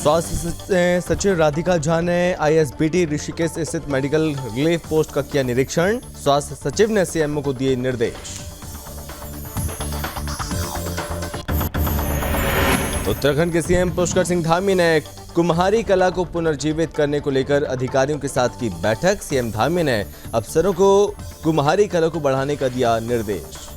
स्वास्थ्य सचिव राधिका झा ने आईएसबीटी ऋषिकेश स्थित मेडिकल रिलीफ पोस्ट का किया निरीक्षण। स्वास्थ्य सचिव ने सीएमओ को दिए निर्देश। उत्तराखंड के सीएम पुष्कर सिंह धामी ने कुम्हारी कला को पुनर्जीवित करने को लेकर अधिकारियों के साथ की बैठक। सीएम धामी ने अफसरों को कुम्हारी कला को बढ़ाने का दिया निर्देश।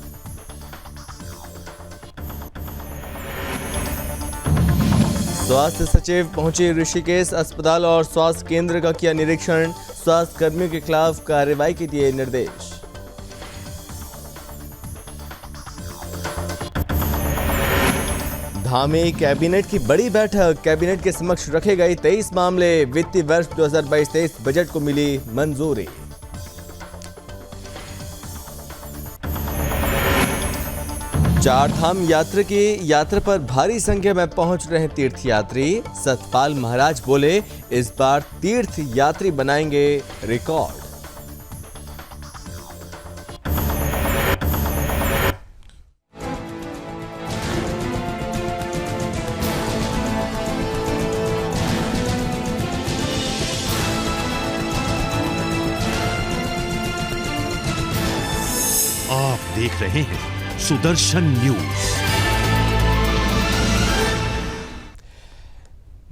स्वास्थ्य सचिव पहुंचे ऋषिकेश अस्पताल और स्वास्थ्य केंद्र का किया निरीक्षण। स्वास्थ्य कर्मियों के खिलाफ कार्रवाई के दिए निर्देश। धामी कैबिनेट की बड़ी बैठक। कैबिनेट के समक्ष रखे गए 23 मामले। वित्तीय वर्ष 2022-23 बजट को मिली मंजूरी। चार धाम यात्रा की यात्रा पर भारी संख्या में पहुंच रहे तीर्थयात्री। सतपाल महाराज बोले, इस बार तीर्थ यात्री बनाएंगे रिकॉर्ड। आप देख रहे हैं सुदर्शन न्यूज।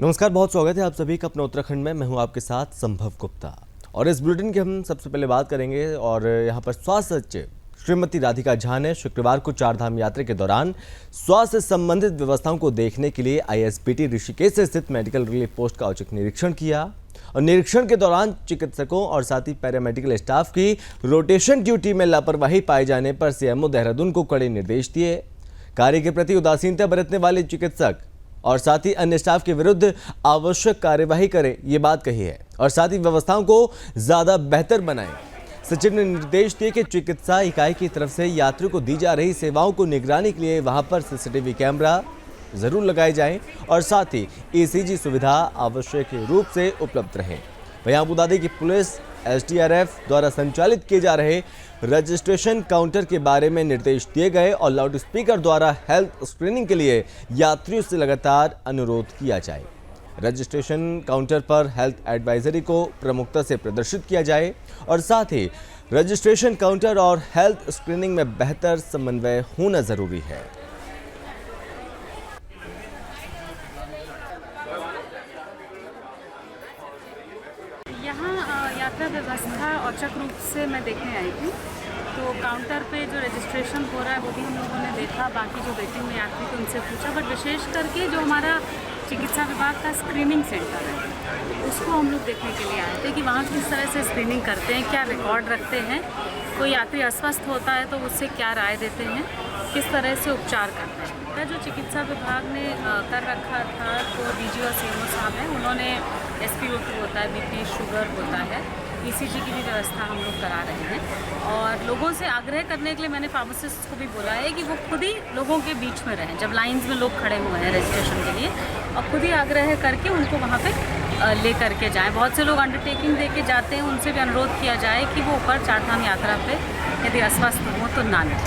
नमस्कार, बहुत स्वागत है आप सभी का अपने उत्तराखंड में। मैं हूं आपके साथ संभव गुप्ता और इस बुलेटिन की हम सबसे पहले बात करेंगे। और यहां पर स्वास्थ्य सचिव श्रीमती राधिका झा ने शुक्रवार को चार धाम यात्रा के दौरान स्वास्थ्य संबंधित व्यवस्थाओं को देखने के लिए आईएसबीटी ऋषिकेश स्थित मेडिकल रिलीफ पोस्ट का औचक निरीक्षण किया। और निरीक्षण के दौरान चिकित्सकों और साथ ही पैरामेडिकल स्टाफ की रोटेशन ड्यूटी में लापरवाही पाए जाने पर सीएमओ देहरादून को कड़े निर्देश दिए। कार्य के प्रति उदासीनता बरतने वाले चिकित्सक और साथ ही अन्य स्टाफ के विरुद्ध आवश्यक कार्यवाही करें, ये बात कही है। और साथ ही व्यवस्थाओं को ज्यादा बेहतर बनाएं। सचिव ने निर्देश दिए कि चिकित्सा इकाई की तरफ से यात्रियों को दी जा रही सेवाओं को निगरानी के लिए वहां पर सीसीटीवी कैमरा जरूर लगाए जाएं और साथ ही ईसीजी सुविधा आवश्यक रूप से उपलब्ध रहे। वहीं अबू धाबी की पुलिस एसडीआरएफ द्वारा संचालित किए जा रहे रजिस्ट्रेशन काउंटर के बारे में निर्देश दिए गए और लाउड स्पीकर द्वारा हेल्थ स्क्रीनिंग के लिए यात्रियों से लगातार अनुरोध किया जाए। रजिस्ट्रेशन काउंटर पर हेल्थ एडवाइजरी को प्रमुखता से प्रदर्शित किया जाए और साथ ही रजिस्ट्रेशन काउंटर और हेल्थ स्क्रीनिंग में बेहतर समन्वय होना जरूरी है। यात्रा व्यवस्था औचक रूप से मैं देखने आई थी, तो काउंटर पे जो रजिस्ट्रेशन हो रहा है वो भी हम लोगों ने देखा। बाकी जो वेटिंग में यात्री थे उनसे पूछा, बट विशेष करके जो हमारा चिकित्सा विभाग का स्क्रीनिंग सेंटर है उसको हम लोग देखने के लिए आए थे कि वहाँ किस तरह से स्क्रीनिंग करते हैं, क्या रिकॉर्ड रखते हैं, कोई यात्री अस्वस्थ होता है तो उससे क्या राय देते हैं, किस तरह से उपचार करते हैं। जो चिकित्सा विभाग ने कर रखा था, तो डीजी और सीएमओ साहब हैं, उन्होंने SpO2 होता है, BP शुगर होता है, ECG की भी व्यवस्था हम लोग करा रहे हैं। और लोगों से आग्रह करने के लिए मैंने फार्मासिस्ट को भी बोला है कि वो खुद ही लोगों के बीच में रहें जब लाइंस में लोग खड़े हुए हैं रजिस्ट्रेशन के लिए, और खुद ही आग्रह करके उनको वहाँ पे ले करके जाएँ। बहुत से लोग अंडरटेकिंग दे के जाते हैं, उनसे भी अनुरोध किया जाए कि वो ऊपर चारधाम यात्रा पर यदि अस्वस्थ हो तो ना लें।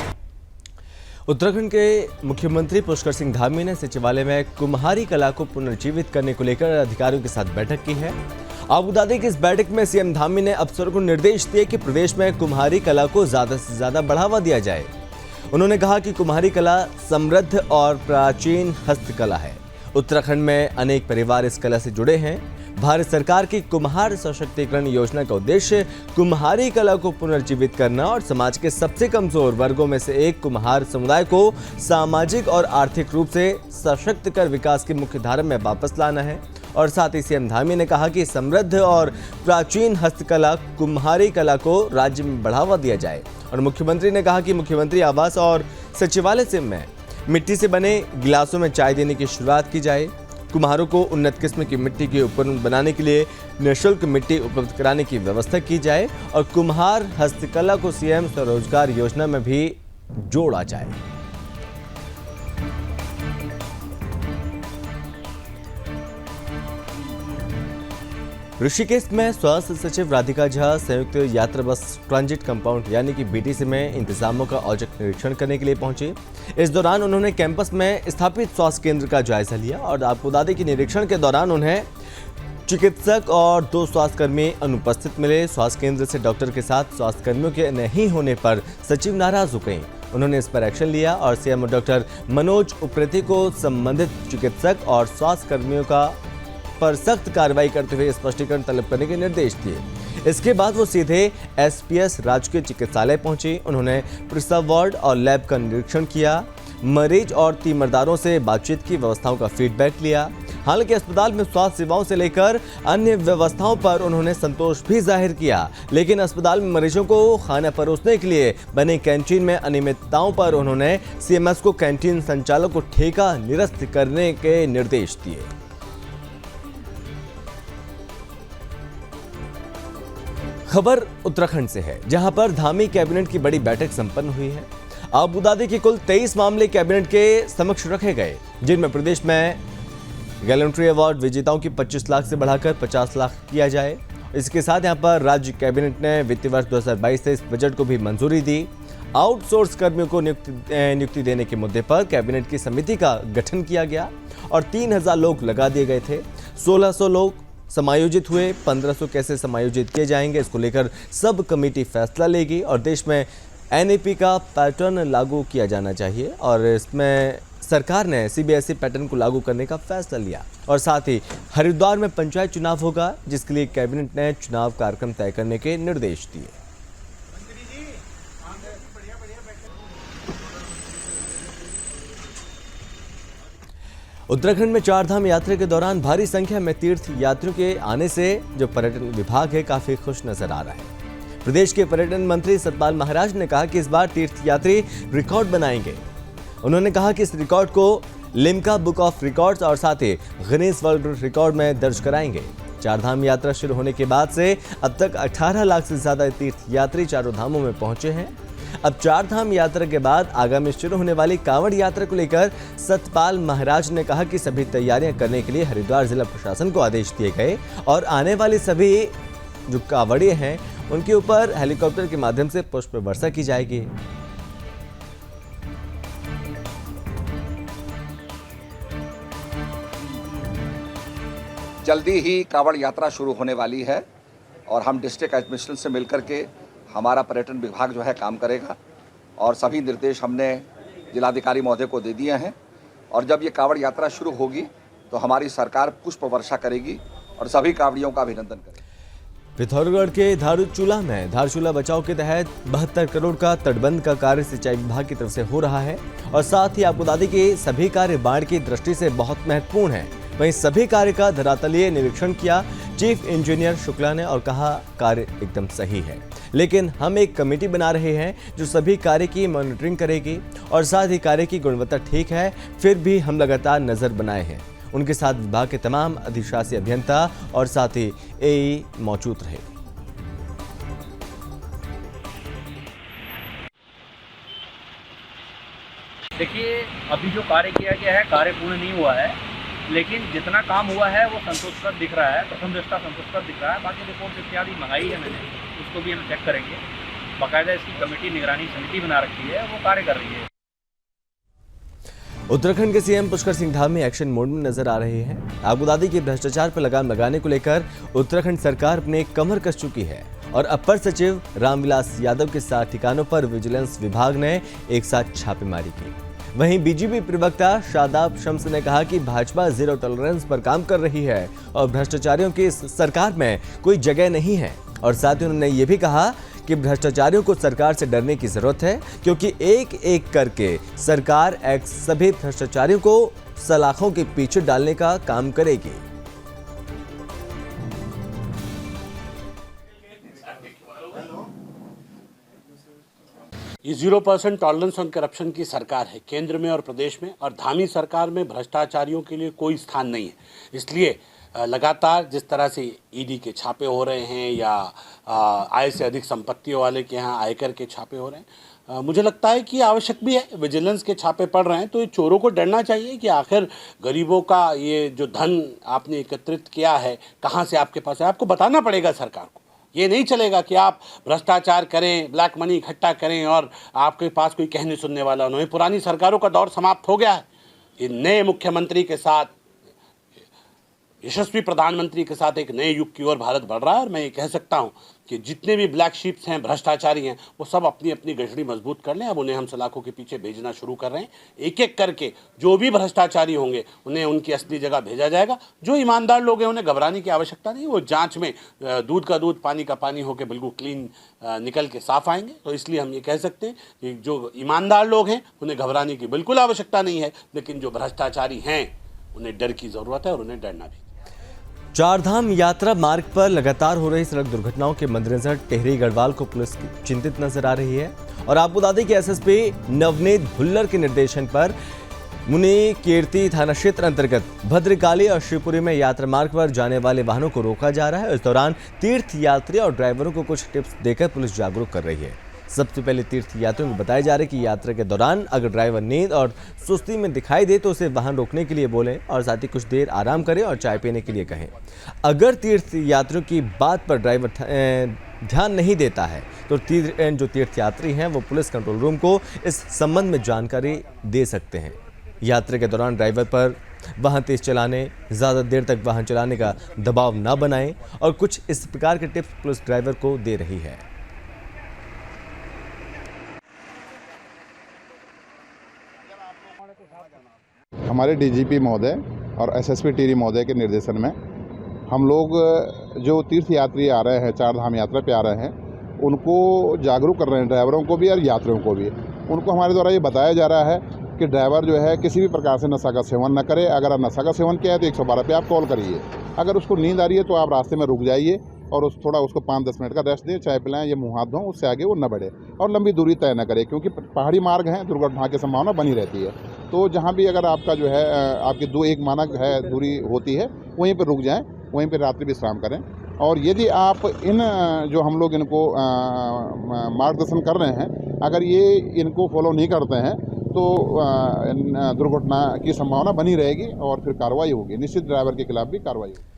उत्तराखंड के मुख्यमंत्री पुष्कर सिंह धामी ने सचिवालय में कुम्हारी कला को पुनर्जीवित करने को लेकर अधिकारियों के साथ बैठक की है। अबू धाबी की इस बैठक में सीएम धामी ने अफसरों को निर्देश दिए कि प्रदेश में कुम्हारी कला को ज्यादा से ज्यादा बढ़ावा दिया जाए। उन्होंने कहा कि कुम्हारी कला समृद्ध और प्राचीन हस्तकला है। उत्तराखंड में अनेक परिवार इस कला से जुड़े हैं। भारत सरकार की कुम्हार सशक्तिकरण योजना का उद्देश्य कुम्हारी कला को पुनर्जीवित करना और समाज के सबसे कमजोर वर्गों में से एक कुम्हार समुदाय को सामाजिक और आर्थिक रूप से सशक्त कर विकास की मुख्य धारा में वापस लाना है। और साथ ही सीएम धामी ने कहा कि समृद्ध और प्राचीन हस्तकला कुम्हारी कला को राज्य में बढ़ावा दिया जाए। और मुख्यमंत्री ने कहा कि मुख्यमंत्री आवास और सचिवालय से में मिट्टी से बने गिलासों में चाय देने की शुरुआत की जाए। कुम्हारों को उन्नत किस्म की मिट्टी के उपकरण बनाने के लिए निःशुल्क मिट्टी उपलब्ध कराने की व्यवस्था की जाए और कुम्हार हस्तकला को सीएम स्वरोजगार योजना में भी जोड़ा जाए। ऋषिकेश में स्वास्थ्य सचिव राधिका झा संयुक्त यात्रा बस ट्रांजिट कंपाउंड यानी कि बीटीसी में इंतजामों का औचक निरीक्षण करने के लिए पहुंचे। इस दौरान उन्होंने कैंपस में स्थापित स्वास्थ्य केंद्र का जायजा लिया और आपको बता दें कि निरीक्षण के दौरान उन्हें चिकित्सक और 2 स्वास्थ्यकर्मी अनुपस्थित मिले। स्वास्थ्य केंद्र से डॉक्टर के साथ स्वास्थ्यकर्मियों के नहीं होने पर सचिव नाराज हो गए। उन्होंने इस पर एक्शन लिया और सीएमओ डॉक्टर मनोज उप्रेती को संबंधित चिकित्सक और स्वास्थ्यकर्मियों का पर सख्त कार्रवाई करते हुए स्पष्टीकरण तलब करने के निर्देश दिए। इसके बाद वो सीधे एसपीएस राजकीय चिकित्सालय पहुंचे। उन्होंने प्रसव वार्ड और लैब का निरीक्षण किया, मरीज और तीमरदारों से बातचीत की, व्यवस्थाओं का फीडबैक लिया। हालांकि अस्पताल में स्वास्थ्य सेवाओं से लेकर अन्य व्यवस्थाओं पर उन्होंने संतोष भी जाहिर किया, लेकिन अस्पताल में मरीजों को खाना परोसने के लिए बने कैंटीन में अनियमितताओं पर उन्होंने सीएमएस को कैंटीन संचालक को ठेका निरस्त करने के निर्देश दिए। खबर उत्तराखंड से है, जहां पर धामी कैबिनेट की बड़ी बैठक संपन्न हुई है। आपको बता दें कि कुल 23 मामले कैबिनेट के समक्ष रखे गए, जिनमें प्रदेश में गैलेंट्री अवार्ड विजेताओं की 25 लाख से बढ़ाकर 50 लाख किया जाए। इसके साथ यहां पर राज्य कैबिनेट ने वित्तीय वर्ष 2022-23 बजट को भी मंजूरी दी। आउटसोर्स कर्मियों को नियुक्ति देने के मुद्दे पर कैबिनेट की समिति का गठन किया गया और 3000 लोग लगा दिए गए थे। 1600 लोग समायोजित हुए। 1500 कैसे समायोजित किए जाएंगे, इसको लेकर सब कमेटी फैसला लेगी और देश में एनईपी का पैटर्न लागू किया जाना चाहिए और इसमें सरकार ने सीबीएसई पैटर्न को लागू करने का फैसला लिया। और साथ ही हरिद्वार में पंचायत चुनाव होगा, जिसके लिए कैबिनेट ने चुनाव कार्यक्रम तय करने के निर्देश दिए। उत्तराखंड में 4 धाम यात्रा के दौरान भारी संख्या में तीर्थ यात्रियों के आने से जो पर्यटन विभाग है काफी खुश नजर आ रहा है। प्रदेश के पर्यटन मंत्री सतपाल महाराज ने कहा कि इस बार तीर्थ यात्री रिकॉर्ड बनाएंगे। उन्होंने कहा कि इस रिकॉर्ड को लिम्का बुक ऑफ रिकॉर्ड्स और साथ ही गिनीज वर्ल्ड रिकॉर्ड में दर्ज कराएंगे। 4 धाम यात्रा शुरू होने के बाद से अब तक 18 लाख से ज्यादा तीर्थ यात्री चारों धामों में पहुंचे हैं। अब 4 धाम यात्रा के बाद आगामी शुरू होने वाली कांवड़ यात्रा को लेकर सतपाल महाराज ने कहा कि सभी तैयारियां करने के लिए हरिद्वार जिला प्रशासन को आदेश दिए गए और आने वाले सभी जो कांवड़िए हैं उनके ऊपर हेलीकॉप्टर के माध्यम से पुष्प वर्षा की जाएगी। जल्दी ही कांवड़ यात्रा शुरू होने वाली है और हम डिस्ट्रिक्ट एडमिनिस्ट्रेशन से मिलकर के हमारा पर्यटन विभाग जो है काम करेगा और सभी निर्देश हमने जिलाधिकारी महोदय को दे दिए हैं और जब ये कांवड़ यात्रा शुरू होगी तो हमारी सरकार पुष्प वर्षा करेगी और सभी कांवड़ियों का अभिनंदन करेगी। पिथौरागढ़ के धारचूला में धारचूला बचाव के तहत 72 करोड़ का तटबंध का कार्य सिंचाई विभाग की तरफ से हो रहा है और साथ ही आपको बता दें कि सभी कार्य बाढ़ की दृष्टि से बहुत महत्वपूर्ण है। वहीं सभी कार्य का धरातलीय निरीक्षण किया चीफ इंजीनियर शुक्ला ने और कहा कार्य एकदम सही है, लेकिन हम एक कमेटी बना रहे हैं जो सभी कार्य की मॉनिटरिंग करेगी और साथ ही कार्य की गुणवत्ता ठीक है फिर भी हम लगातार नजर बनाए हैं। उनके साथ विभाग के तमाम अधिशासी अभियंता और साथ ही एई मौजूद रहे। देखिए, अभी जो कार्य किया गया है कार्य पूर्ण नहीं हुआ है, लेकिन जितना काम हुआ है वो संतोषकर दिख रहा है, प्रथम दृष्टा संतोषकर दिख रहा है। बाकी रिपोर्ट इत्यादि मंगाई है मैंने, उसको भी हम चेक करेंगे। बाकायदा इसकी कमेटी निगरानी समिति बना रखी है, वो कार्य कर रही है। उत्तराखंड के CM Pushkar Singh Dhami action mode में नजर आ रहे हैं। आपको बता दें कि भ्रष्टाचार पर लगाम लगाने को लेकर उत्तराखंड सरकार अपने कमर कस चुकी है और अपर सचिव रामविलास यादव के 7 ठिकानों पर विजिलेंस विभाग ने एक साथ छापेमारी की। वहीं बीजेपी प्रवक्ता शादाब शम्स ने कहा कि भाजपा जीरो टॉलरेंस पर काम कर रही है और भ्रष्टाचारियों की इस सरकार में कोई जगह नहीं है। और साथ ही उन्होंने ये भी कहा कि भ्रष्टाचारियों को सरकार से डरने की जरूरत है, क्योंकि एक एक करके सरकार एक्स सभी भ्रष्टाचारियों को सलाखों के पीछे डालने का काम करेगी। ये 0% टॉलरेंस ऑन करप्शन की सरकार है केंद्र में और प्रदेश में, और धामी सरकार में भ्रष्टाचारियों के लिए कोई स्थान नहीं है। इसलिए लगातार जिस तरह से ईडी के छापे हो रहे हैं या आय से अधिक संपत्तियों वाले के यहाँ आयकर के छापे हो रहे हैं, मुझे लगता है कि आवश्यक भी है। विजिलेंस के छापे पड़ रहे हैं तो ये चोरों को डरना चाहिए कि आखिर गरीबों का ये जो धन आपने एकत्रित किया है कहाँ से आपके पास है, आपको बताना पड़ेगा सरकार को। ये नहीं चलेगा कि आप भ्रष्टाचार करें, ब्लैक मनी इकट्ठा करें और आपके पास कोई कहने सुनने वाला नहीं। पुरानी सरकारों का दौर समाप्त हो गया है। ये नए मुख्यमंत्री के साथ, यशस्वी प्रधानमंत्री के साथ एक नए युग की ओर भारत बढ़ रहा है। और मैं ये कह सकता हूँ कि जितने भी ब्लैक शीप्स हैं, भ्रष्टाचारी हैं, वो सब अपनी अपनी गठड़ी मजबूत कर लें। अब उन्हें हम सलाखों के पीछे भेजना शुरू कर रहे हैं। एक एक करके जो भी भ्रष्टाचारी होंगे उन्हें उनकी असली जगह भेजा जाएगा। जो ईमानदार लोग हैं उन्हें घबराने की आवश्यकता नहीं। वो जांच में दूध का दूध पानी का पानी होकर बिल्कुल क्लीन निकल के साफ आएंगे। तो इसलिए हम ये कह सकते हैं कि जो ईमानदार लोग हैं उन्हें घबराने की बिल्कुल आवश्यकता नहीं है, लेकिन जो भ्रष्टाचारी हैं उन्हें डर की ज़रूरत है और उन्हें डरना भी। चारधाम यात्रा मार्ग पर लगातार हो रही सड़क दुर्घटनाओं के मद्देनजर टिहरी गढ़वाल को पुलिस चिंतित नजर आ रही है और आपको बता दें कि एसएसपी नवनीत भुल्लर के निर्देशन पर मुनि कीर्ति थाना क्षेत्र अंतर्गत भद्रकाली और शिवपुरी में यात्रा मार्ग पर जाने वाले वाहनों को रोका जा रहा है। इस दौरान तीर्थ यात्री और ड्राइवरों को कुछ टिप्स देकर पुलिस जागरूक कर रही है। सबसे पहले तीर्थ यात्रियों को बताया जा रहा है कि यात्रा के दौरान अगर ड्राइवर नींद और सुस्ती में दिखाई दे तो उसे वाहन रोकने के लिए बोलें और साथ ही कुछ देर आराम करें और चाय पीने के लिए कहें। अगर तीर्थ यात्रियों की बात पर ड्राइवर ध्यान नहीं देता है तो जो तीर्थ यात्री हैं वो पुलिस कंट्रोल रूम को इस संबंध में जानकारी दे सकते हैं। यात्रा के दौरान ड्राइवर पर वाहन तेज चलाने, ज़्यादा देर तक वाहन चलाने का दबाव न बनाएं और कुछ इस प्रकार के टिप्स पुलिस ड्राइवर को दे रही है। हमारे डीजीपी महोदय और एसएसपी टिहरी महोदय के निर्देशन में हम लोग जो तीर्थ यात्री आ रहे हैं, चारधाम यात्रा पे आ रहे हैं, उनको जागरूक कर रहे हैं, ड्राइवरों को भी और यात्रियों को भी। उनको हमारे द्वारा ये बताया जा रहा है कि ड्राइवर जो है किसी भी प्रकार से नशा का सेवन न करे। अगर आप नशा का सेवन किया है तो 112 पे आप कॉल करिए। अगर उसको नींद आ रही है तो आप रास्ते में रुक जाइए और थोड़ा उसको 5-10 मिनट का रेस्ट दें, चाय पिलाएं, ये मुँह हाथ धों, उससे आगे वो न बढ़े और लंबी दूरी तय न करे, क्योंकि पहाड़ी मार्ग हैं, दुर्घटना की संभावना बनी रहती है। तो जहाँ भी अगर आपका जो है आपकी 2-1 मानक है दूरी होती है, वहीं पर रुक जाएं, वहीं पर रात्रि विश्राम करें। और यदि आप इन जो हम लोग इनको मार्गदर्शन कर रहे हैं, अगर ये इनको फॉलो नहीं करते हैं तो दुर्घटना की संभावना बनी रहेगी और फिर कार्रवाई होगी। निश्चित ड्राइवर के खिलाफ भी कार्रवाई होगी।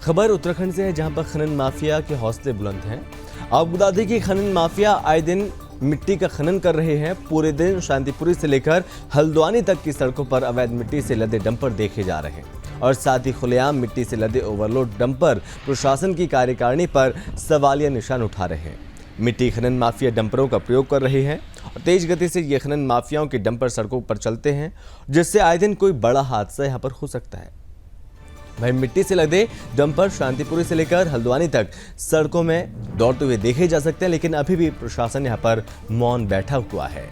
खबर उत्तराखंड से है जहां पर खनन माफिया के हौसले बुलंद हैं। आपको बता दें कि खनन माफिया आए दिन मिट्टी का खनन कर रहे हैं। पूरे दिन शांतिपुरी से लेकर हल्द्वानी तक की सड़कों पर अवैध मिट्टी से लदे डंपर देखे जा रहे हैं और साथ ही खुलेआम मिट्टी से लदे ओवरलोड डंपर प्रशासन की कार्यकारिणी पर सवालिया निशान उठा रहे हैं। मिट्टी खनन माफिया डंपरों का प्रयोग कर रहे हैं और तेज गति से ये खनन माफियाओं के डंपर सड़कों पर चलते हैं, जिससे आए दिन कोई बड़ा हादसा यहाँ पर हो सकता है। भाई मिट्टी से लदे डंपर शांतिपुरी से लेकर हल्द्वानी तक सड़कों में दौड़ते हुए देखे जा सकते हैं, लेकिन अभी भी प्रशासन यहाँ पर मौन बैठा हुआ है।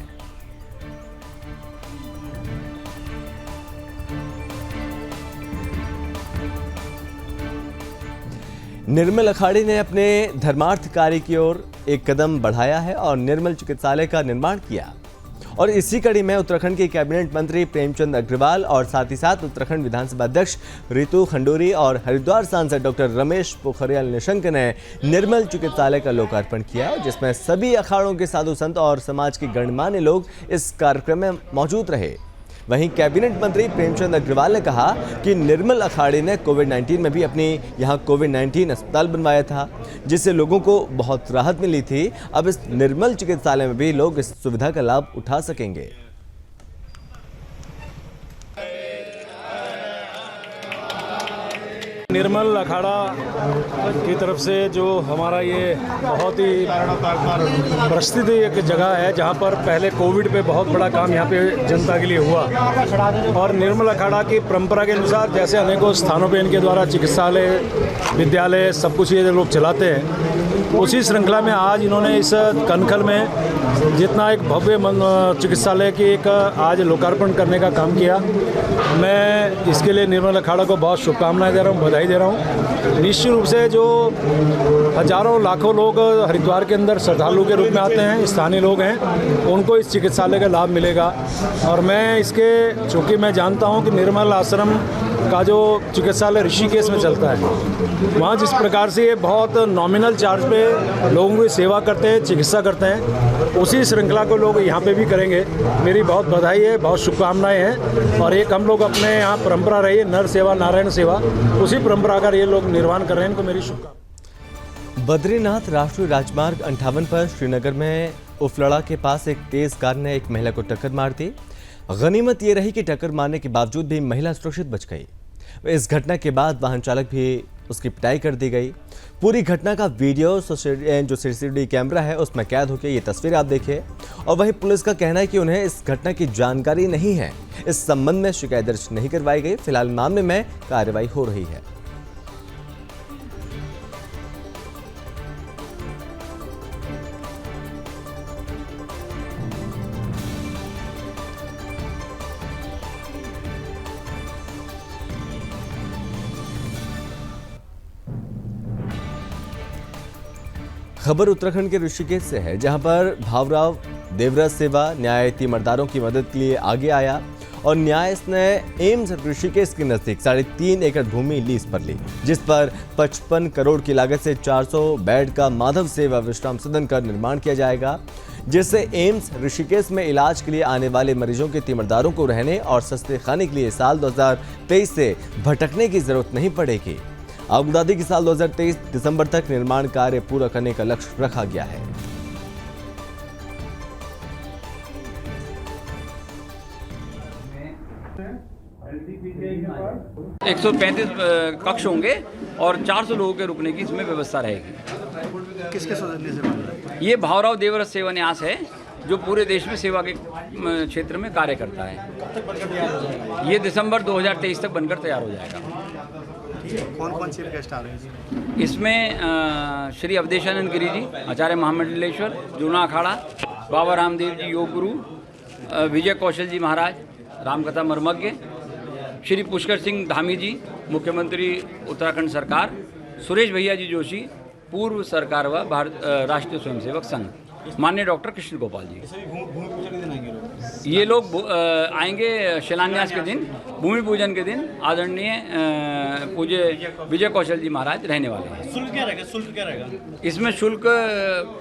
निर्मल अखाड़े ने अपने धर्मार्थ कार्य की ओर एक कदम बढ़ाया है और निर्मल चिकित्सालय का निर्माण किया और इसी कड़ी में उत्तराखंड के कैबिनेट मंत्री प्रेमचंद अग्रवाल और साथ ही साथ उत्तराखंड विधानसभा अध्यक्ष रितु खंडूरी और हरिद्वार सांसद डॉक्टर रमेश पोखरियाल निशंक ने निर्मल चिकित्सालय का लोकार्पण किया, जिसमें सभी अखाड़ों के साधु संत और समाज के गणमान्य लोग इस कार्यक्रम में मौजूद रहे। वहीं कैबिनेट मंत्री प्रेमचंद अग्रवाल ने कहा कि निर्मल अखाड़े ने कोविड-19 में भी अपने यहाँ कोविड-19 अस्पताल बनवाया था, जिससे लोगों को बहुत राहत मिली थी। अब इस निर्मल चिकित्सालय में भी लोग इस सुविधा का लाभ उठा सकेंगे। निर्मल अखाड़ा की तरफ से जो हमारा ये बहुत ही प्रसिद्ध एक जगह है जहाँ पर पहले कोविड पे बहुत बड़ा काम यहाँ पे जनता के लिए हुआ और निर्मल अखाड़ा की परंपरा के अनुसार जैसे अनेकों स्थानों पे इनके द्वारा चिकित्सालय, विद्यालय सब कुछ ये लोग चलाते हैं, उसी श्रृंखला में आज इन्होंने इस कनखल में जितना एक भव्य चिकित्सालय की एक आज लोकार्पण करने का काम किया। मैं इसके लिए निर्मल अखाड़ा को बहुत शुभकामनाएं दे रहा हूँ, बधाई दे रहा हूँ। निश्चित रूप से जो हजारों लाखों लोग हरिद्वार के अंदर श्रद्धालु के रूप में आते हैं, स्थानीय लोग हैं, उनको इस चिकित्सालय का लाभ मिलेगा। और मैं इसके चूँकि मैं जानता हूँ कि निर्मल आश्रम का जो चिकित्सालय ऋषिकेश में चलता है, वहाँ जिस प्रकार से ये बहुत नॉमिनल चार्ज पे लोगों की सेवा करते हैं, चिकित्सा करते हैं, उसी श्रृंखला को लोग यहाँ पे भी करेंगे। मेरी बहुत बधाई है, बहुत शुभकामनाएं हैं। और एक हम लोग अपने यहाँ परंपरा रही है नर सेवा नारायण सेवा, उसी परंपरा का ये लोग निर्वहन कर रहे हैं। इनको मेरी शुभकामनाएं। बद्रीनाथ राष्ट्रीय राजमार्ग 58 पर श्रीनगर में उफलड़ा के पास एक तेज कार ने एक महिला को टक्कर मार दी। गनीमत ये रही कि टक्कर मारने के बावजूद भी महिला सुरक्षित बच गई। इस घटना के बाद वाहन चालक भी उसकी पिटाई कर दी गई। पूरी घटना का वीडियो जो सीसीटीवी कैमरा है उसमें कैद होकर ये तस्वीर आप देखिए। और वहीं पुलिस का कहना है कि उन्हें इस घटना की जानकारी नहीं है। इस संबंध में शिकायत दर्ज नहीं करवाई गई। फिलहाल मामले में कार्रवाई हो रही है। खबर उत्तराखंड के ऋषिकेश से है, जहां पर भावराव देवराज सेवा न्याय तीमरदारों की मदद के लिए आगे आया और न्यास ने एम्स ऋषिकेश के नजदीक 3.5 एकड़ भूमि लीज पर ली, जिस पर 55 करोड़ की लागत से 400 बेड का माधव सेवा विश्राम सदन का निर्माण किया जाएगा, जिससे एम्स ऋषिकेश में इलाज के लिए आने वाले मरीजों के तीमरदारों को रहने और सस्ते खाने के लिए साल 2023 से भटकने की जरूरत नहीं पड़ेगी। आपको बता दें कि साल 2023 दिसंबर तक निर्माण कार्य पूरा करने का लक्ष्य रखा गया है। एक 135 कक्ष होंगे और 400 लोगों के रुकने की इसमें व्यवस्था रहेगी। किसके सौजन्य से बन रहा है? ये भावराव देवराज सेवा न्यास है, जो पूरे देश में सेवा के क्षेत्र में कार्य करता है। ये दिसंबर 2023 तक बनकर तैयार हो जाएगा। कौन कौन सी गेस्ट आ रहे हैं? इसमें श्री अवधेशानंद गिरी जी, आचार्य महामंडलेश्वर, जूना अखाड़ा, बाबा रामदेव जी योग गुरु, विजय कौशल जी महाराज रामकथा मर्मज्ञ, श्री पुष्कर सिंह धामी जी मुख्यमंत्री उत्तराखंड सरकार, सुरेश भैया जी जोशी पूर्व सरकार व भारत राष्ट्रीय स्वयंसेवक संघ, माननीय डॉक्टर कृष्ण गोपाल जी। ये लोग आएंगे शिलान्यास के दिन, भूमि पूजन के दिन आदरणीय पूज्य विजय कौशल जी महाराज रहने वाले हैं। शुल्क क्या रहेगा? शुल्क क्या रहेगा? इसमें शुल्क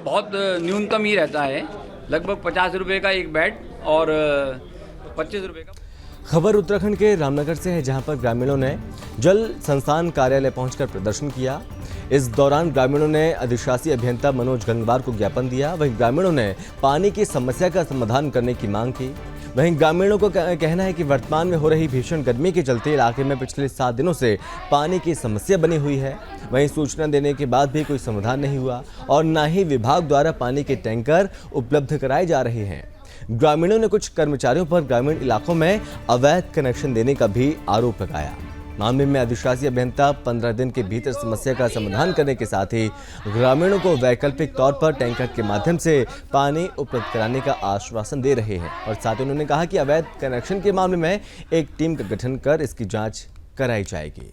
बहुत न्यूनतम ही रहता है, लगभग 50 रुपये का एक बेड और 25 रुपये का। खबर उत्तराखंड के रामनगर से है, जहां पर ग्रामीणों ने जल संस्थान कार्यालय पहुंचकर प्रदर्शन किया। इस दौरान ग्रामीणों ने अधिशासी अभियंता मनोज गंगवार को ज्ञापन दिया। वहीं ग्रामीणों ने पानी की समस्या का समाधान करने की मांग की। वहीं ग्रामीणों को कहना है कि वर्तमान में हो रही भीषण गर्मी के चलते इलाके में पिछले 7 दिनों से पानी की समस्या बनी हुई है। वहीं सूचना देने के बाद भी कोई समाधान नहीं हुआ और न ही विभाग द्वारा पानी के टैंकर उपलब्ध कराए जा रहे हैं। ग्रामीणों ने कुछ कर्मचारियों पर ग्रामीण इलाकों में अवैध कनेक्शन देने का भी आरोप लगाया। मामले में अधिशासी अभियंता 15 दिन के भीतर समस्या का समाधान करने के साथ ही ग्रामीणों को वैकल्पिक तौर पर टैंकर के माध्यम से पानी उपलब्ध कराने का आश्वासन दे रहे हैं। और साथ ही उन्होंने कहा कि अवैध कनेक्शन के मामले में एक टीम का गठन कर इसकी जांच कराई जाएगी।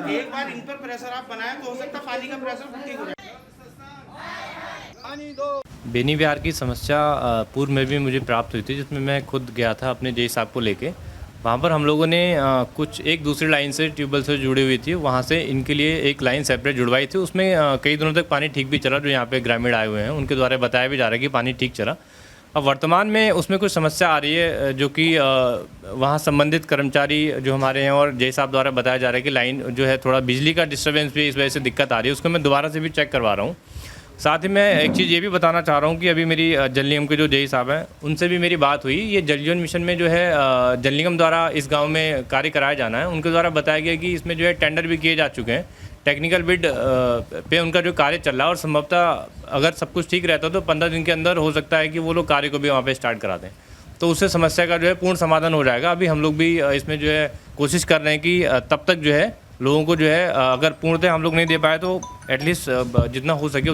एक बार इन पर प्रेशर आप बनाए तो हो सकता पानी का प्रेशर ठीक हो जाए। बेनी बिहार की समस्या पूर्व में भी मुझे प्राप्त हुई थी, जिसमें मैं खुद गया था अपने जे साहब को लेके। वहाँ पर हम लोगों ने कुछ एक दूसरी लाइन से ट्यूबवेल से जुड़ी हुई थी, वहाँ से इनके लिए एक लाइन सेपरेट जुड़वाई थी। उसमें कई दिनों तक पानी ठीक भी चला। जो यहाँ पे ग्रामीण आए हुए हैं उनके द्वारा बताया भी जा रहा है कि पानी ठीक चला। अब वर्तमान में उसमें कुछ समस्या आ रही है, जो कि वहाँ संबंधित कर्मचारी जो हमारे हैं और जे साहब द्वारा बताया जा रहा है कि लाइन जो है थोड़ा बिजली का डिस्टर्बेंस भी इस वजह से दिक्कत आ रही है। उसको मैं दोबारा से भी चेक करवा रहा हूँ। साथ ही मैं एक चीज़ ये भी बताना चाह रहा हूँ कि अभी मेरी जल निगम के जो जे साहब हैं उनसे भी मेरी बात हुई। ये जल जीवन मिशन में जो है जल निगम द्वारा इस गांव में कार्य कराया जाना है। उनके द्वारा बताया गया कि इसमें जो है टेंडर भी किए जा चुके हैं, टेक्निकल बिड पे उनका जो कार्य चल रहा है और संभवतः अगर सब कुछ ठीक रहता तो 15 दिन के अंदर हो सकता है कि वो लोग कार्य को भी वहाँ पर स्टार्ट करा दें, तो उससे समस्या का जो है पूर्ण समाधान हो जाएगा। अभी हम लोग भी इसमें जो है कोशिश कर रहे हैं कि तब तक जो है लोगों को जो है अगर पूर्णतः हम लोग नहीं दे पाए तो एटलीस्ट जितना हो सके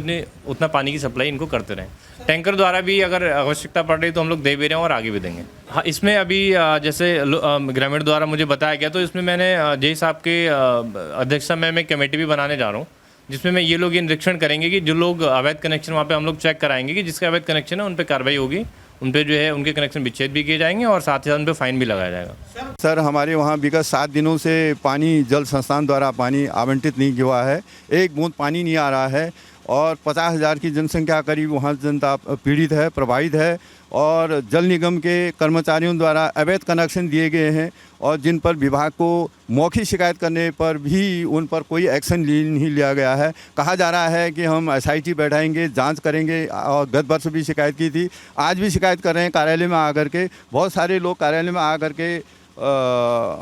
उतना पानी की सप्लाई इनको करते रहें। टैंकर द्वारा भी अगर आवश्यकता पड़ रही तो हम लोग दे भी रहे हैं और आगे भी देंगे। हाँ, इसमें अभी जैसे ग्रामीण द्वारा मुझे बताया गया, तो इसमें मैंने जे साहब के अध्यक्षता में मैं कमेटी भी बनाने जा रहा हूँ, जिसमें मैं ये निरीक्षण करेंगे कि जो लोग अवैध कनेक्शन वहाँ पे हम लोग चेक कराएंगे कि जिसका अवैध कनेक्शन है उन पर कार्रवाई होगी, उन पे जो है उनके कनेक्शन विच्छेद भी किए जाएंगे और साथ ही साथ उन पर फाइन भी लगाया जाएगा। सर, हमारे वहाँ विगत 7 दिनों से पानी जल संस्थान द्वारा पानी आवंटित नहीं हुआ है, एक बूंद पानी नहीं आ रहा है और 50,000 की जनसंख्या करीब वहाँ जनता पीड़ित है, प्रभावित है और जल निगम के कर्मचारियों द्वारा अवैध कनेक्शन दिए गए हैं और जिन पर विभाग को मौखिक शिकायत करने पर भी उन पर कोई एक्शन नहीं लिया गया है। कहा जा रहा है कि हम SIT बैठाएंगे, जांच करेंगे और गत वर्ष भी शिकायत की थी, आज भी शिकायत कर रहे हैं कार्यालय में आकर के। बहुत सारे लोग कार्यालय में आकर के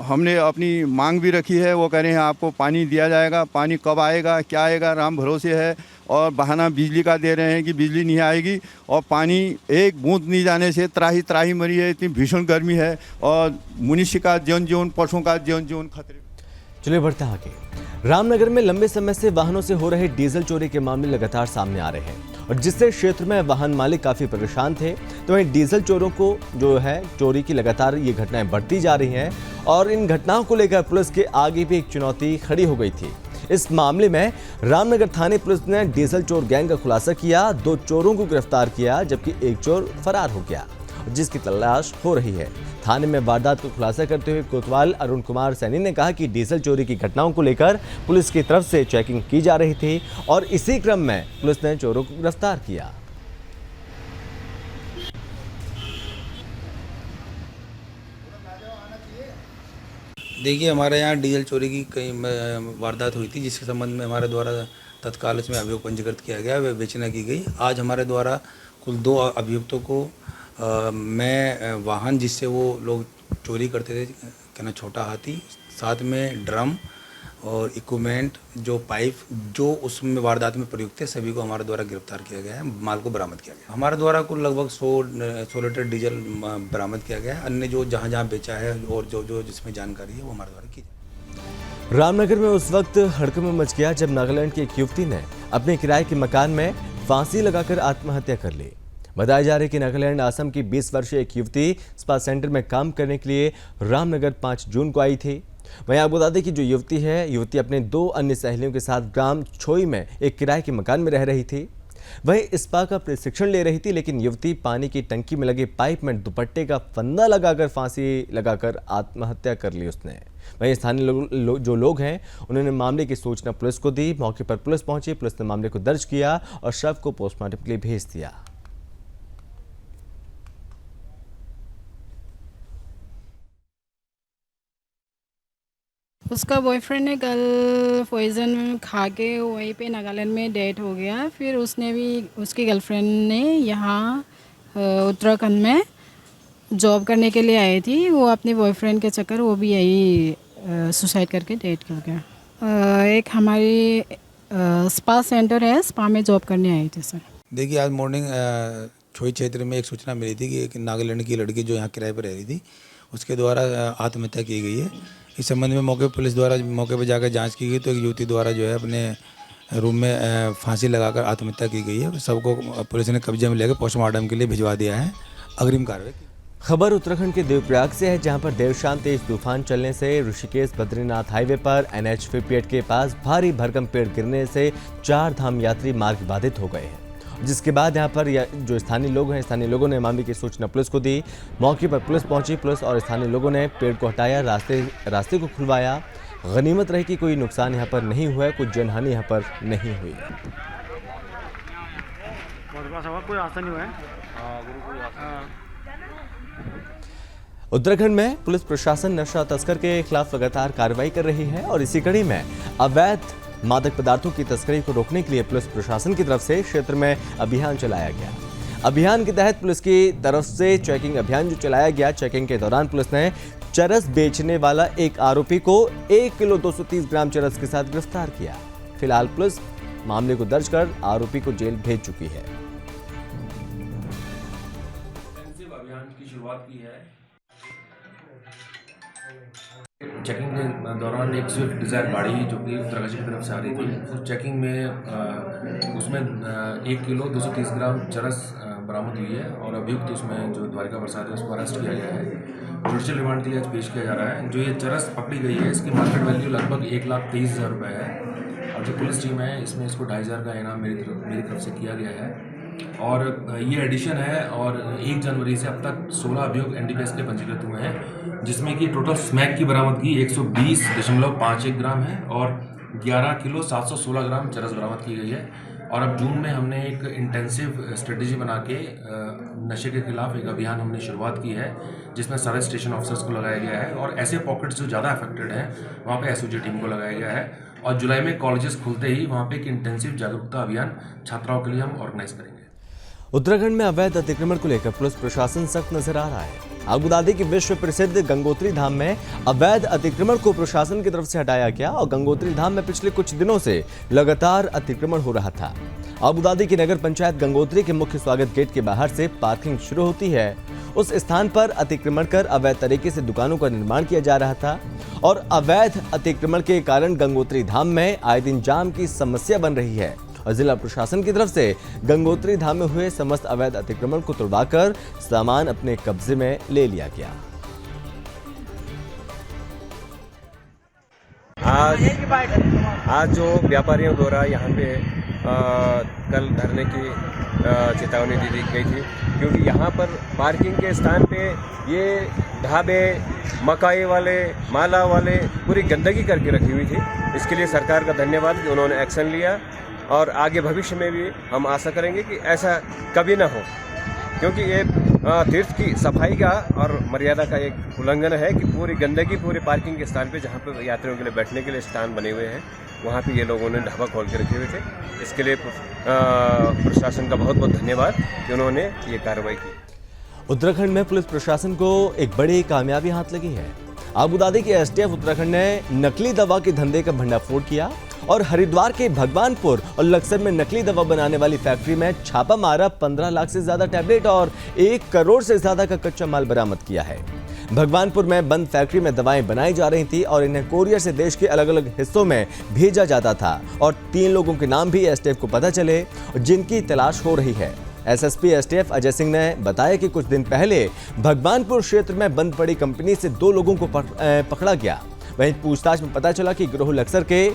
हमने अपनी मांग भी रखी है, वो कह रहे हैं आपको पानी दिया जाएगा, पानी कब आएगा, क्या आएगा, राम भरोसे है। और बहाना बिजली का दे रहे हैं कि बिजली नहीं आएगी और पानी एक बूंद नहीं जाने से त्राही मरी है, इतनी भीषण गर्मी है और मनुष्य का जीवन, पशुओं का जीवन खतरे। चलिए बढ़ते हैं आगे। रामनगर में लंबे समय से वाहनों से हो रहे डीजल चोरी के मामले लगातार सामने आ रहे हैं और जिससे क्षेत्र में वाहन मालिक काफी परेशान थे, तो वहीं डीजल चोरों को जो है चोरी की लगातार ये घटनाएं बढ़ती जा रही हैं और इन घटनाओं को लेकर पुलिस के आगे भी एक चुनौती खड़ी हो गई थी। इस मामले में रामनगर थाने पुलिस ने डीजल चोर गैंग का खुलासा किया, 2 चोरों को गिरफ्तार किया जबकि एक चोर फरार हो गया जिसकी तलाश हो रही है। थाने में वारदात को खुलासा करते हुए कोतवाल अरुण कुमार सैनी ने कहा कि डीजल चोरी की घटनाओं को लेकर पुलिस की तरफ से चेकिंग की जा रही थी और इसी क्रम में पुलिस ने चोरों को गिरफ्तार किया। देखिए, हमारे यहाँ डीजल चोरी की कई वारदात हुई थी जिसके संबंध में हमारे द्वारा तत्काल इसमें अभियोग पंजीकृत किया गया, वे विवेचना की गई। आज हमारे द्वारा कुल 2 अभियुक्तों को मैं वाहन जिससे वो लोग चोरी करते थे, कहना छोटा हाथी, साथ में ड्रम और इक्विपमेंट जो पाइप जो उसमें वारदात में प्रयुक्त थे, सभी को हमारे द्वारा गिरफ्तार किया गया है, माल को बरामद किया गया। हमारे द्वारा कुल लगभग 100 लीटर डीजल बरामद किया गया है। अन्य जो जहाँ बेचा है और जो जिसमें जानकारी है वो हमारे द्वारा की जाए। रामनगर में उस वक्त हड़कंप मच गया जब नागालैंड की एक युवती ने अपने किराए के मकान में फांसी लगाकर आत्महत्या कर ली। बताया जा रहा है कि नागालैंड असम की 20 वर्षीय एक युवती स्पा सेंटर में काम करने के लिए रामनगर 5 जून को आई थी। वहीं आपको बता दें कि जो युवती अपने 2 अन्य सहेलियों के साथ ग्राम छोई में एक किराए के मकान में रह रही थी। वहीं स्पा का प्रशिक्षण ले रही थी, लेकिन युवती पानी की टंकी में लगे पाइप में दुपट्टे का फंदा लगाकर फांसी लगाकर आत्महत्या कर ली उसने। वहीं स्थानीय जो लोग हैं उन्होंने मामले की सूचना पुलिस को दी। मौके पर पुलिस पहुंची, पुलिस ने मामले को दर्ज किया और शव को पोस्टमार्टम के लिए भेज दिया। उसका बॉयफ्रेंड ने कल पॉइजन खा के वहीं पे नागालैंड में डेथ हो गया। फिर उसने भी उसकी गर्लफ्रेंड ने यहाँ उत्तराखंड में जॉब करने के लिए आई थी। वो अपने बॉयफ्रेंड के चक्कर वो भी यही सुसाइड करके डेथ हो गया। एक हमारी स्पा सेंटर है, स्पा में जॉब करने आई थी सर। देखिए, आज मॉर्निंग छोई क्षेत्र में एक सूचना मिली थी कि एक नागालैंड की लड़की जो यहाँ किराए पर रह रही थी उसके द्वारा आत्महत्या की गई है। इस संबंध में पुलिस द्वारा मौके पर जाकर जांच की गई तो एक युवती द्वारा जो है अपने रूम में फांसी लगाकर आत्महत्या की गई है। सबको पुलिस ने कब्जे में लेकर पोस्टमार्टम के लिए भिजवा दिया है। अग्रिम कार्रवाई। खबर उत्तराखंड के देवप्रयाग से है, जहां पर देर शाम तेज तूफान चलने से ऋषिकेश बद्रीनाथ हाईवे पर NH 58 के पास भारी भरकम पेड़ गिरने से 4 धाम यात्री मार्ग बाधित हो गए हैं, जिसके बाद यहां पर जो स्थानीय लोगों ने मामले की सूचना पुलिस को दी। मौके पर पुलिस पहुंची। पुलिस और स्थानीय लोगों ने पेड़ को हटाया, रास्ते को खुलवाया। गनीमत रही कि कोई नुकसान यहां पर नहीं हुआ, कुछ जनहानि यहां पर नहीं हुई। उत्तराखंड में पुलिस प्रशासन नशा तस्कर के खिलाफ लगातार कार्रवाई कर रही है और इसी कड़ी में अवैध मादक पदार्थों की तस्करी को रोकने के लिए पुलिस प्रशासन की तरफ से क्षेत्र में अभियान चलाया गया। अभियान के तहत पुलिस की तरफ से चेकिंग अभियान जो चलाया गया, चेकिंग के दौरान पुलिस ने चरस बेचने वाला एक आरोपी को 1 किलो 230 ग्राम चरस के साथ गिरफ्तार किया। फिलहाल पुलिस मामले को दर्ज कर आरोपी को जेल भेज चुकी है। अभियान की शुरुआत की है। चेकिंग के दौरान एक स्विफ्ट डिज़ायर गाड़ी जो कि उत्तराखंड की तरफ से आ रही थी, उस चेकिंग में उसमें 1 किलो 230 ग्राम चरस बरामद हुई है और अभियुक्त उसमें जो द्वारिका प्रसाद है उसको अरेस्ट किया गया है। जुडिशियल रिमांड के लिए आज पेश किया जा रहा है। जो ये चरस पकड़ी गई है इसकी मार्केट वैल्यू लगभग 1,23,000 रुपये है और जो पुलिस टीम है इसमें इसको 2,500 का इनाम मेरी तरफ से किया गया है। और ये एडिशन है और 1 जनवरी से अब तक 16 अभियोग एनडीपीएस के पंजीकृत हुए हैं, जिसमें कि टोटल स्मैक की बरामदगी 120.51 ग्राम है और 11 किलो 716 ग्राम चरस बरामद की गई है। और अब जून में हमने एक इंटेंसिव स्ट्रेटजी बना के नशे के खिलाफ एक अभियान हमने शुरुआत की है, जिसमें सारे स्टेशन ऑफिसर्स को लगाया गया है और ऐसे पॉकेट्स जो ज़्यादा अफेक्टेड हैं वहाँ पे एसओजी टीम को लगाया गया है। और जुलाई में कॉलेजेस खुलते ही वहाँ पे एक इंटेंसिव जागरूकता अभियान छात्राओं के लिए हम ऑर्गेनाइज करेंगे। उत्तराखंड में अवैध अतिक्रमण को लेकर पुलिस प्रशासन सख्त नजर आ रहा है। आबू दादी की विश्व प्रसिद्ध गंगोत्री धाम में अवैध अतिक्रमण को प्रशासन की तरफ से हटाया गया और गंगोत्री धाम में पिछले कुछ दिनों से लगातार अतिक्रमण हो रहा था। आबू दादी की नगर पंचायत गंगोत्री के मुख्य स्वागत गेट के बाहर से पार्किंग शुरू होती है। उस स्थान पर अतिक्रमण कर अवैध तरीके से दुकानों का निर्माण किया जा रहा था और अवैध अतिक्रमण के कारण गंगोत्री धाम में आए दिन जाम की समस्या बन रही है। और जिला प्रशासन की तरफ से गंगोत्री धाम में हुए समस्त अवैध अतिक्रमण को तुड़वाकर सामान अपने कब्जे में ले लिया गया। आज जो व्यापारियों द्वारा यहाँ पे कल धरने की चेतावनी दी गई थी, क्योंकि यहाँ पर पार्किंग के स्थान पे ये ढाबे, मकाई वाले, माला वाले पूरी गंदगी करके रखी हुई थी। इसके लिए सरकार का धन्यवाद कि उन्होंने एक्शन लिया और आगे भविष्य में भी हम आशा करेंगे कि ऐसा कभी ना हो, क्योंकि ये तीर्थ की सफाई का और मर्यादा का एक उल्लंघन है कि पूरी गंदगी पूरे पार्किंग के स्थान पे जहाँ पे यात्रियों के लिए बैठने के लिए स्थान बने हुए हैं वहाँ पे ये लोगों ने ढाबा खोल के रखे हुए थे। इसके लिए प्रशासन का बहुत बहुत धन्यवाद कि उन्होंने ये कार्रवाई की। उत्तराखंड में पुलिस प्रशासन को एक बड़ी कामयाबी हाथ लगी है। आबू दादी के एसटीएफ उत्तराखंड ने नकली दवा के धंधे का भंडाफोड़ किया और हरिद्वार के भगवानपुर और लक्सर में नकली दवा बनाने वाली फैक्ट्री में छापा मारा 15 लाख से ज्यादा टैबलेट और 1 करोड़ से ज्यादा का कच्चा माल बरामद किया है। भगवानपुर में बंद फैक्ट्री में दवाएं बनाई जा रही थी और इन्हें कोरियर से देश के अलग अलग हिस्सों में भेजा जाता था और 3 लोगों के नाम भी एसटीएफ को पता चले जिनकी तलाश हो रही है। एसएसपी एसटीएफ अजय सिंह ने बताया कि कुछ दिन पहले भगवानपुर क्षेत्र में बंद पड़ी कंपनी से 2 लोगों को पकड़ा गया। वहीं पूछताछ में पता चला कि गिरोह लक्सर के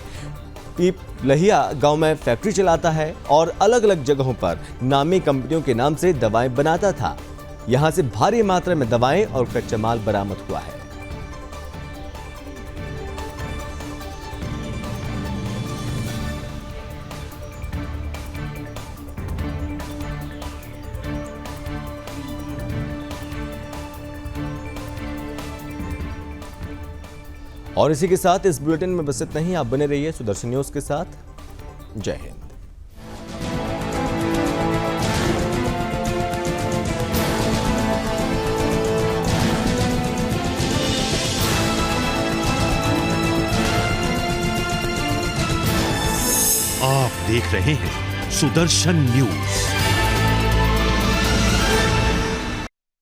पीप लहिया गांव में फैक्ट्री चलाता है और अलग अलग जगहों पर नामी कंपनियों के नाम से दवाएं बनाता था। यहां से भारी मात्रा में दवाएं और कच्चा माल बरामद हुआ है। और इसी के साथ इस बुलेटिन में बस इतना ही। आप बने रहिए सुदर्शन न्यूज के साथ। जय हिंद। आप देख रहे हैं सुदर्शन न्यूज।